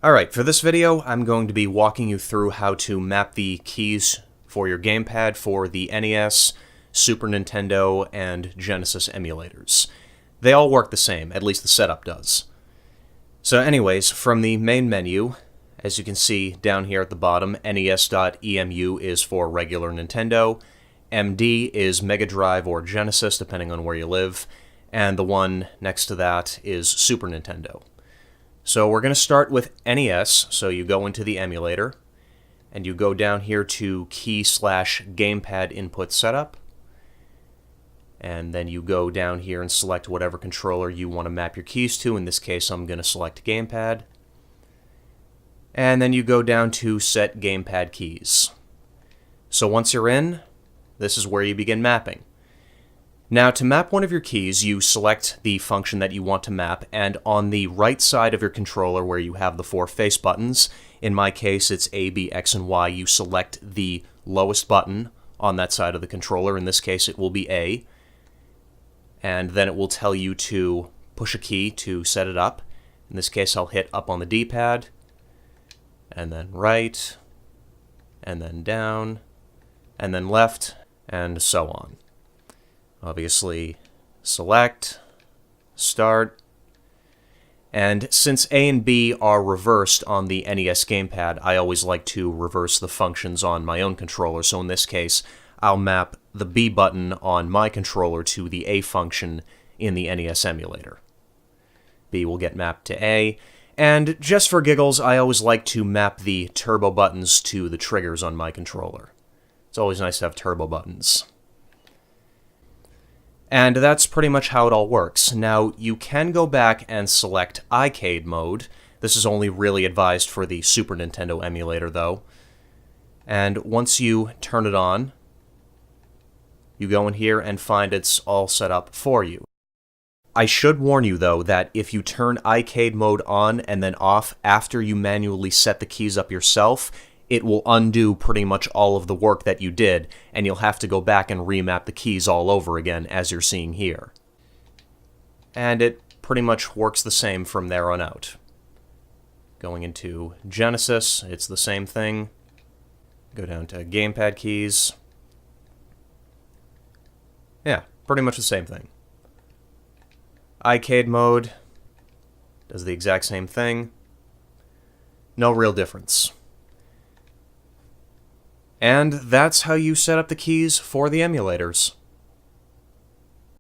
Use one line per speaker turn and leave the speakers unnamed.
Alright, for this video, I'm going to be walking you through how to map the keys for your gamepad for the NES, Super Nintendo, and Genesis emulators. They all work the same, at least the setup does. So anyways, from the main menu, as you can see down here at the bottom, nes.emu is for regular Nintendo, MD is Mega Drive or Genesis, depending on where you live, and the one next to that is Super Nintendo. So we're going to start with NES, so you go into the emulator, and you go down here to key/gamepad input setup, and then you go down here and select whatever controller you want to map your keys to. In this case, I'm going to select gamepad. And then you go down to set gamepad keys. So once you're in, this is where you begin mapping. Now, to map one of your keys, you select the function that you want to map, and on the right side of your controller where you have the four face buttons, in my case it's A, B, X, and Y, you select the lowest button on that side of the controller. In this case it will be A, and then it will tell you to push a key to set it up. In this case I'll hit up on the D-pad, and then right, and then down, and then left, and so on. Obviously, select, start, and since A and B are reversed on the NES gamepad, I always like to reverse the functions on my own controller, so in this case, I'll map the B button on my controller to the A function in the NES emulator. B will get mapped to A, and just for giggles, I always like to map the turbo buttons to the triggers on my controller. It's always nice to have turbo buttons. And that's pretty much how it all works. Now, you can go back and select arcade mode. This is only really advised for the Super Nintendo emulator, though. And once you turn it on, you go in here and find it's all set up for you. I should warn you, though, that if you turn arcade mode on and then off after you manually set the keys up yourself, it will undo pretty much all of the work that you did, and you'll have to go back and remap the keys all over again, as you're seeing here. And it pretty much works the same from there on out. Going into Genesis, it's the same thing. Go down to gamepad keys. Yeah, pretty much the same thing. Arcade mode does the exact same thing. No real difference. And that's how you set up the keys for the emulators.